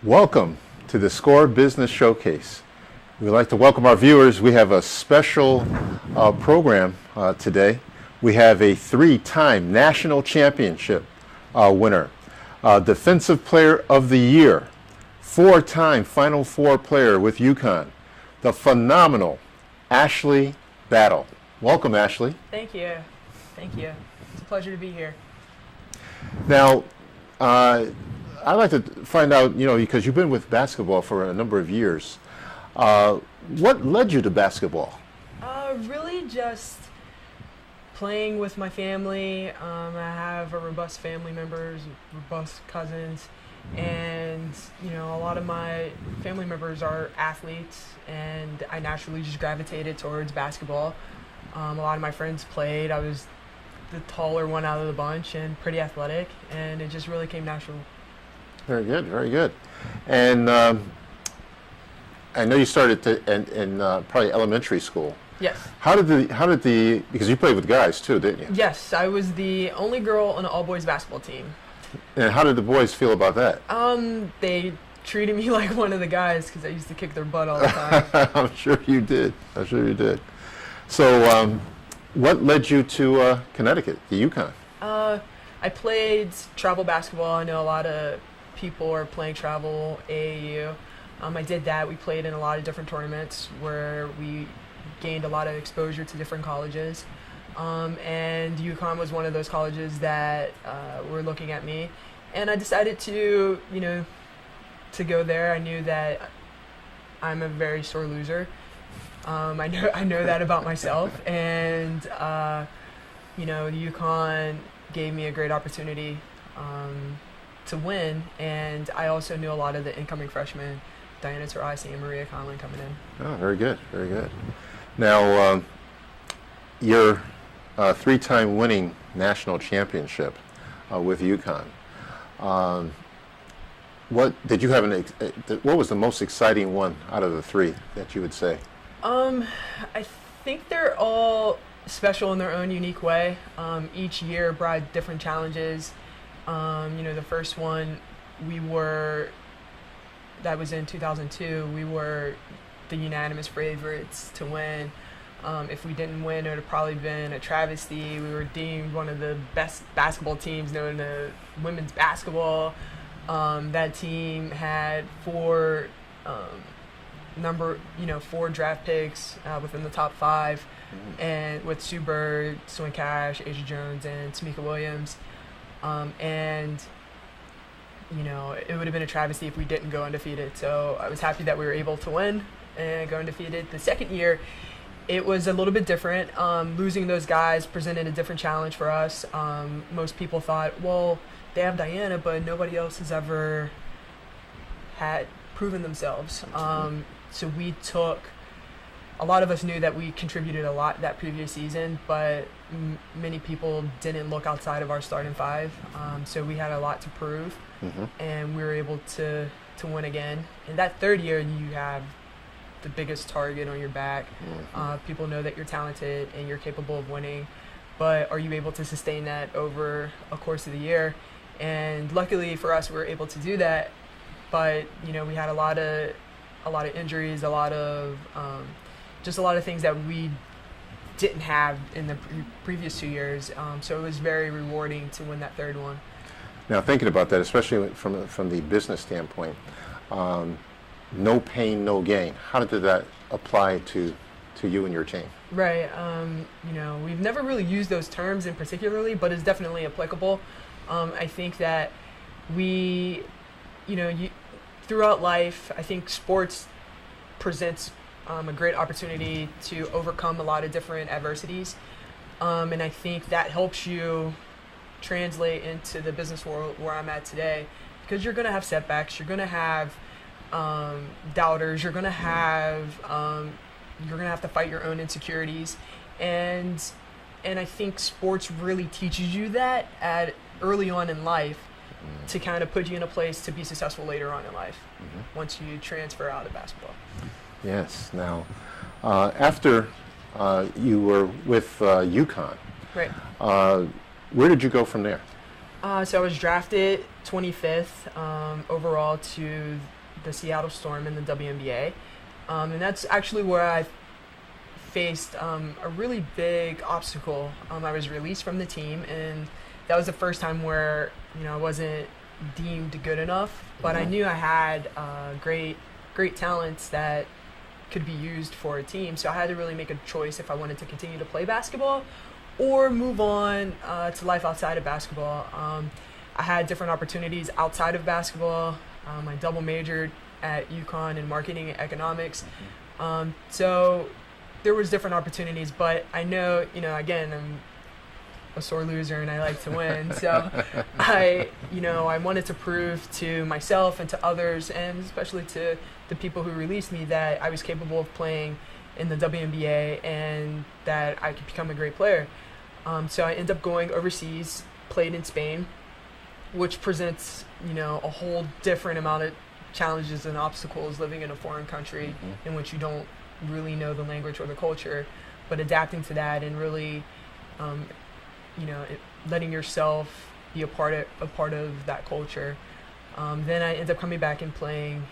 Welcome to the SCORE Business Showcase. We'd like to welcome our viewers. We have a special program today. We have a three-time national championship winner, Defensive Player of the Year, four-time Final Four player with UConn, the phenomenal Ashley Battle. Welcome, Ashley. Thank you. Thank you. It's a pleasure to be here. Now, I'd like to find out, because you've been with basketball for a number of years, what led you to basketball? Really just playing with my family. I have a robust family members, robust cousins, and, a lot of my family members are athletes, and I naturally just gravitated towards basketball. A lot of my friends played. I was the taller one out of the bunch and pretty athletic, and it just really came natural. Very good, very good. And I know you started in probably elementary school. Yes. How did the because you played with guys too, didn't you? Yes, I was the only girl on the all-boys basketball team. And how did the boys feel about that? They treated me like one of the guys because I used to kick their butt all the time. I'm sure you did. I'm sure you did. So, what led you to Connecticut, the UConn? I played travel basketball. I know a lot of people are playing travel AAU. I did that. We played in a lot of different tournaments where we gained a lot of exposure to different colleges. And UConn was one of those colleges that were looking at me. And I decided to go there. I knew that I'm a very sore loser. I know that about myself. And, UConn gave me a great opportunity to win, and I also knew a lot of the incoming freshmen, Diana Taurasi and Maria Conlon, coming in. Oh, very good, very good. Now, your three-time winning national championship with UConn. What did you have? What was the most exciting one out of the three that you would say? I think they're all special in their own unique way. Each year brought different challenges. The first one that was in 2002, we were the unanimous favorites to win. If we didn't win, it would have probably been a travesty. We were deemed one of the best basketball teams known to women's basketball. That team had four draft picks within the top five, and with Sue Bird, Swin Cash, Asia Jones, and Tamika Williams. It would have been a travesty if we didn't go undefeated. So I was happy that we were able to win and go undefeated. The second year, it was a little bit different. Losing those guys presented a different challenge for us. Most people thought, well, they have Diana, but nobody else has ever had proven themselves. So a lot of us knew that we contributed a lot that previous season, but many people didn't look outside of our starting five. So we had a lot to prove, and we were able to win again. In that third year, you have the biggest target on your back. People know that you're talented and you're capable of winning, but are you able to sustain that over a course of the year? And luckily for us, we were able to do that. But we had a lot of injuries, a lot of things that we didn't have in the previous 2 years. So it was very rewarding to win that third one. Now, thinking about that, especially from the business standpoint, no pain, no gain. How did that apply to you and your team? Right. We've never really used those terms in particularly, but it's definitely applicable. I think that throughout life, I think sports presents a great opportunity to overcome a lot of different adversities. And I think that helps you translate into the business world where I'm at today, because you're going to have setbacks, you're going to have doubters, you're going to have to fight your own insecurities. And I think sports really teaches you that early on in life to kind of put you in a place to be successful later on in life once you transfer out of basketball. Yes. Now, after you were with UConn, right? Where did you go from there? So I was drafted 25th overall to the Seattle Storm in the WNBA. And that's actually where I faced a really big obstacle. I was released from the team, and that was the first time where I wasn't deemed good enough, but I knew I had great talents that could be used for a team. So I had to really make a choice if I wanted to continue to play basketball or move on to life outside of basketball. I had different opportunities outside of basketball. I double majored at UConn in marketing and economics. So there was different opportunities, but I know, again, I'm a sore loser and I like to win. So I wanted to prove to myself and to others, and especially to the people who released me, that I was capable of playing in the WNBA and that I could become a great player. So I ended up going overseas, played in Spain, which presents, a whole different amount of challenges and obstacles living in a foreign country in which you don't really know the language or the culture, but adapting to that and really, letting yourself be a part of that culture. Then I ended up coming back and playing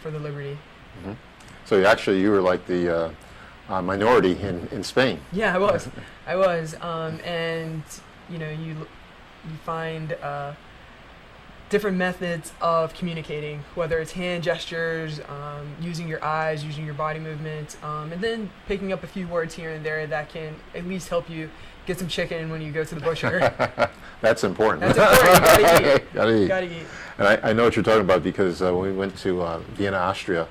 for the Liberty. So you were like the minority in Spain. Yeah, I was. And you find different methods of communicating, whether it's hand gestures, using your eyes, using your body movements, and then picking up a few words here and there that can at least help you get some chicken when you go to the butcher. That's important. That's important. You gotta eat. Gotta eat. And I know what you're talking about, because when we went to Vienna, Austria,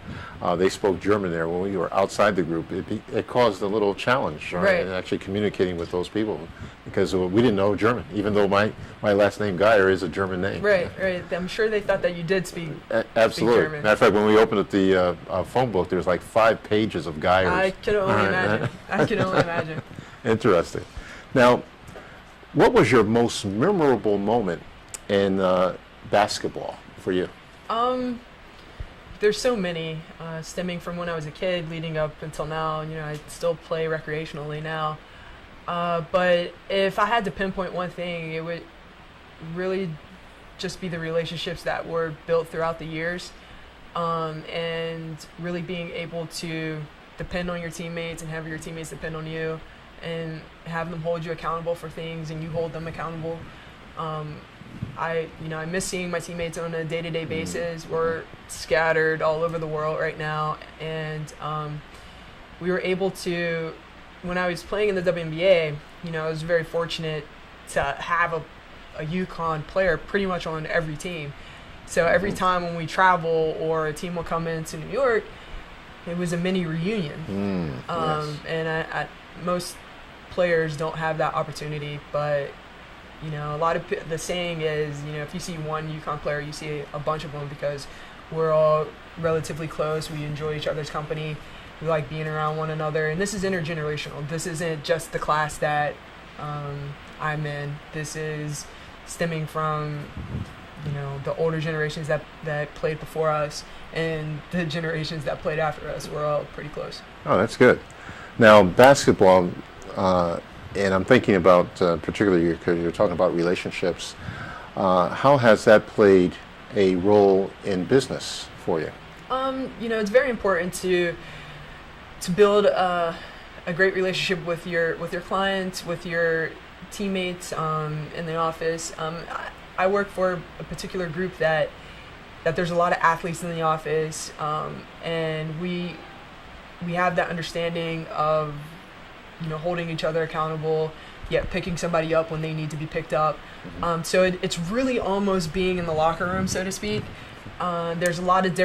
they spoke German there. When we were outside the group, it caused a little challenge, right? In actually communicating with those people, because we didn't know German, even though my last name Geyer is a German name. Right. I'm sure they thought that you did speak absolutely. Speak German. Matter of fact, when we opened up the phone book, there was like 5 pages of Geyers. I can only imagine. Interesting. Now, what was your most memorable moment in basketball for you? There's so many, stemming from when I was a kid leading up until now. I still play recreationally now. But if I had to pinpoint one thing, it would really just be the relationships that were built throughout the years, and really being able to depend on your teammates and have your teammates depend on you, and have them hold you accountable for things and you hold them accountable. I miss seeing my teammates on a day-to-day basis. We're scattered all over the world right now, and we were able to, when I was playing in the WNBA, I was very fortunate to have a UConn player pretty much on every team. So every time when we travel or a team will come into New York, it was a mini reunion. Yes. And most players don't have that opportunity, but a lot of the saying is, if you see one UConn player, you see a bunch of them, because we're all relatively close. We enjoy each other's company. We like being around one another, and this is intergenerational. This isn't just the class that I'm in. This is stemming from the older generations that played before us and the generations that played after us. We're all pretty close. Oh, that's good. Now, basketball, and I'm thinking about, particularly because you're talking about relationships, how has that played a role in business for you? It's very important to build a great relationship with your clients, with your teammates in the office. I work for a particular group that there's a lot of athletes in the office, and we have that understanding of holding each other accountable, yet picking somebody up when they need to be picked up. So it's really almost being in the locker room, so to speak. There's a lot of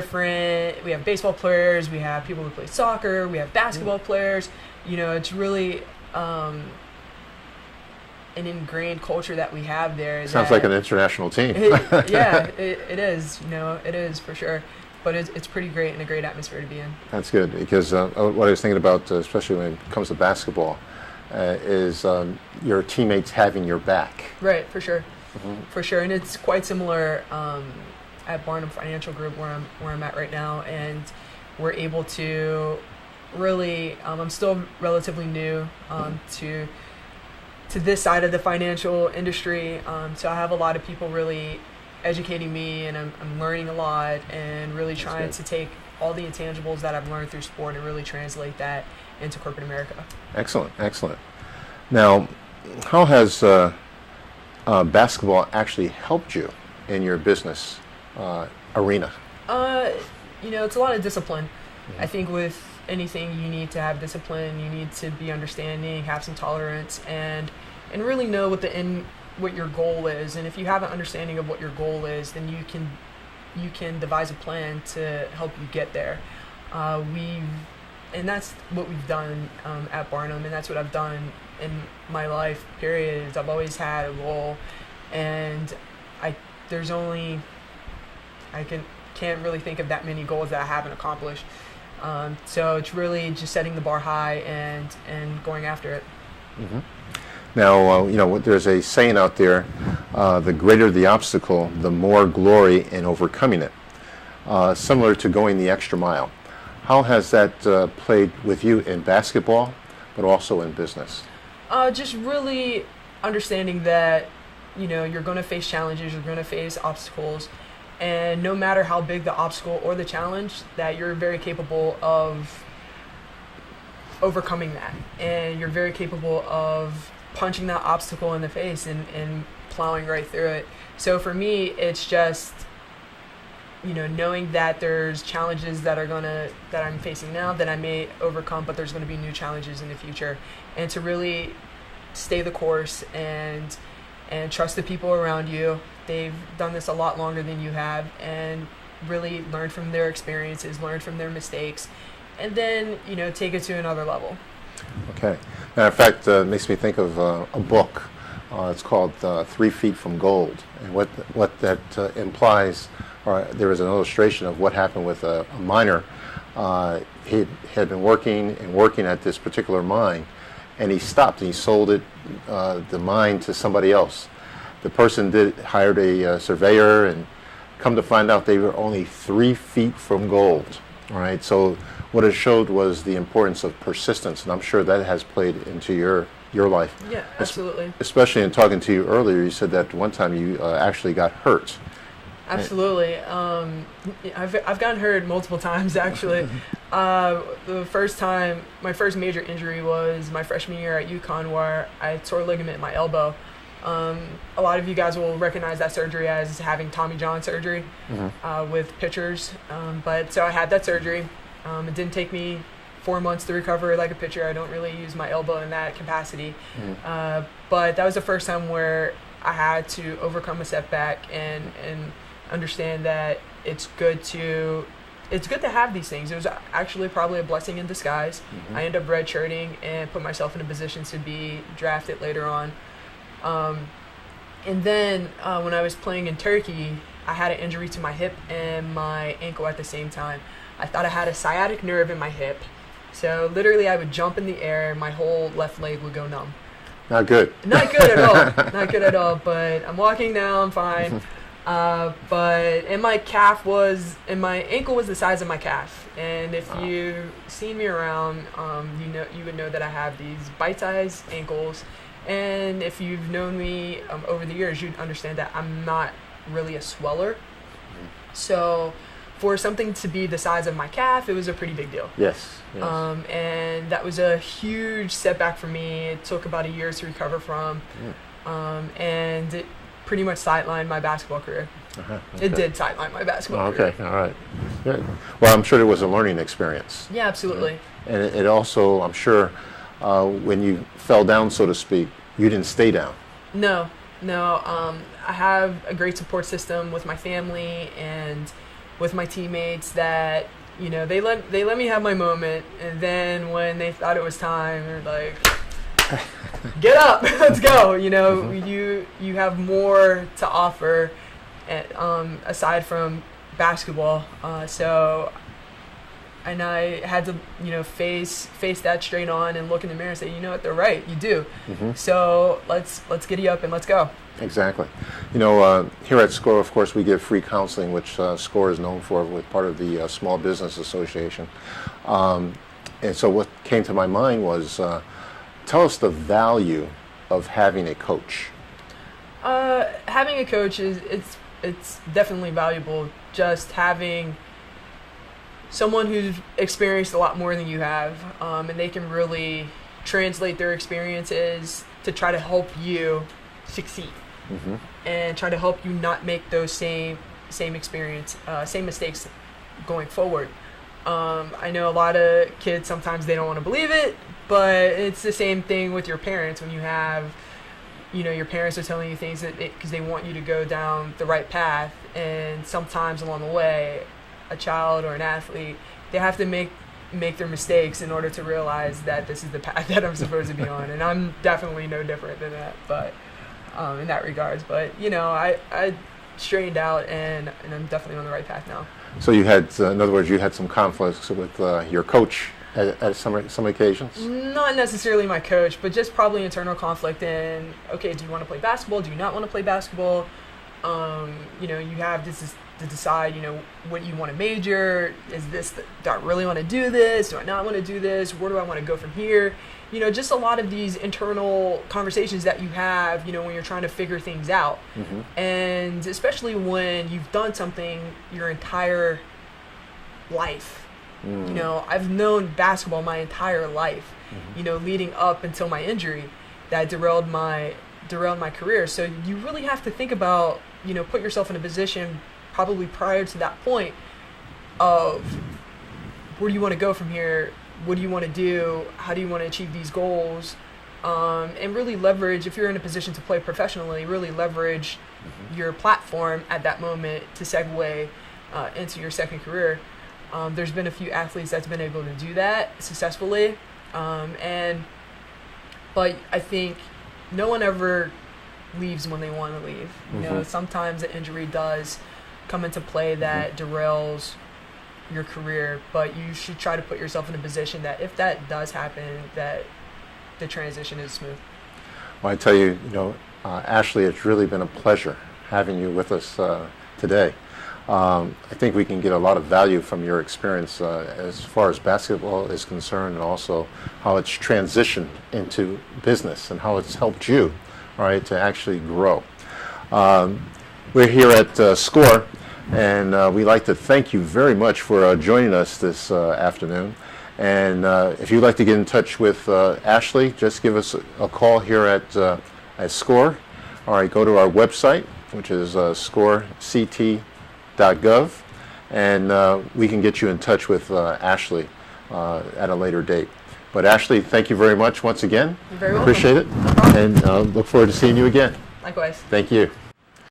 we have baseball players, we have people who play soccer, we have basketball players. It's really an ingrained culture that we have there. Sounds like an international team. It is. It is for sure. But it's pretty great and a great atmosphere to be in. That's good, because what I was thinking about, especially when it comes to basketball, is your teammates having your back. Right, for sure. For sure. And it's quite similar at Barnum Financial Group, where I'm at right now, and we're able to really, I'm still relatively new to this side of the financial industry, so I have a lot of people really educating me, and I'm learning a lot, and really trying to take all the intangibles that I've learned through sport and really translate that into corporate America. Excellent, excellent. Now, how has basketball actually helped you in your business arena? It's a lot of discipline. I think with anything, you need to have discipline. You need to be understanding, have some tolerance, and really know what your goal is. And if you have an understanding of what your goal is, then you can devise a plan to help you get there. And that's what we've done at Barnum, and that's what I've done in my life. Period. Is I've always had a goal, and can't really think of that many goals that I haven't accomplished. So it's really just setting the bar high and going after it. Mm-hmm. Now, there's a saying out there, the greater the obstacle, the more glory in overcoming it. Similar to going the extra mile. How has that played with you in basketball, but also in business? Just really understanding that, you're going to face challenges, you're going to face obstacles, and no matter how big the obstacle or the challenge, that you're very capable of overcoming that, and you're very capable of punching that obstacle in the face and plowing right through it. So for me, it's just knowing that there's challenges that I'm facing now that I may overcome, but there's going to be new challenges in the future, and to really stay the course and trust the people around you. They've done this a lot longer than you have, and really learn from their experiences, learn from their mistakes, and then take it to another level. Okay. Now, in fact, it makes me think of a book. It's called 3 Feet from Gold, and what that implies. There was an illustration of what happened with a miner. He had been working at this particular mine, and he stopped and he sold the mine to somebody else. The person hired a surveyor, and come to find out they were only 3 feet from gold. All right, so what it showed was the importance of persistence, and I'm sure that has played into your life. Yeah, absolutely. Especially in talking to you earlier, you said that one time you actually got hurt. Absolutely. I've gotten hurt multiple times, actually. The first time, my first major injury was my freshman year at UConn, where I tore a ligament in my elbow. A lot of you guys will recognize that surgery as having Tommy John surgery with pitchers. But so I had that surgery. It didn't take me 4 months to recover like a pitcher. I don't really use my elbow in that capacity. But that was the first time where I had to overcome a setback and understand that it's good to have these things. It was actually probably a blessing in disguise. I ended up redshirting and put myself in a position to be drafted later on. And then when I was playing in Turkey, I had an injury to my hip and my ankle at the same time. I thought I had a sciatic nerve in my hip. So literally I would jump in the air, my whole left leg would go numb. Not good. Not good at all. Not good at all, but I'm walking now, I'm fine. And my ankle was the size of my calf. And if you've seen me around, you would know that I have these bite-sized ankles. And if you've known me over the years, you'd understand that I'm not really a sweller. So for something to be the size of my calf, it was a pretty big deal. Yes. And that was a huge setback for me. It took about a year to recover from. And it pretty much sidelined my basketball career. Okay. It did sideline my basketball career. Okay, all right. Good. Well, I'm sure it was a learning experience. Yeah, absolutely. And it also, I'm sure, when you fell down, so to speak, you didn't stay down. No. I have a great support system with my family and with my teammates that, they let me have my moment, and then when they thought it was time, they're like, get up, let's go. You have more to offer aside from basketball. And I had to, face that straight on and look in the mirror and say, you know what, they're right, you do. So let's giddy up and let's go. Exactly. Here at SCORE, of course, we give free counseling, which SCORE is known for with part of the Small Business Association. And so what came to my mind was, tell us the value of having a coach. Having a coach it's it's definitely valuable just having someone who's experienced a lot more than you have, and they can really translate their experiences to try to help you succeed and try to help you not make those same mistakes going forward. I know a lot of kids, sometimes they don't want to believe it, but it's the same thing with your parents when you have, your parents are telling you things because they want you to go down the right path, and sometimes along the way, a child or an athlete, they have to make their mistakes in order to realize that this is the path that I'm supposed to be on, and I'm definitely no different than that, but in that regards. But I straightened out, and I'm definitely on the right path now. So you had, in other words, you had some conflicts with your coach at some occasions? Not necessarily my coach, but just probably internal conflict in, okay, do you want to play basketball? Do you not want to play basketball? You have to decide, what you want to major. Do I really want to do this? Do I not want to do this? Where do I want to go from here? Just a lot of these internal conversations that you have, when you're trying to figure things out. And especially when you've done something your entire life. I've known basketball my entire life, leading up until my injury that derailed my career. So you really have to think about, put yourself in a position probably prior to that point of where do you want to go from here? What do you want to do? How do you want to achieve these goals? And really leverage, if you're in a position to play professionally, really leverage your platform at that moment to segue into your second career. There's been a few athletes that's been able to do that successfully. But I think no one ever leaves when they want to leave. Sometimes an injury does come into play that derails your career, but you should try to put yourself in a position that if that does happen, that the transition is smooth. Well, I tell you, Ashley, it's really been a pleasure having you with us today. I think we can get a lot of value from your experience as far as basketball is concerned, and also how it's transitioned into business and how it's helped you, right, to actually grow. We're here at SCORE, and we'd like to thank you very much for joining us this afternoon. And if you'd like to get in touch with Ashley, just give us a call here at SCORE. All right, go to our website, which is scorect.gov, and we can get you in touch with Ashley at a later date. But Ashley, thank you very much once again. You're very welcome. Appreciate it, and look forward to seeing you again. Likewise. Thank you.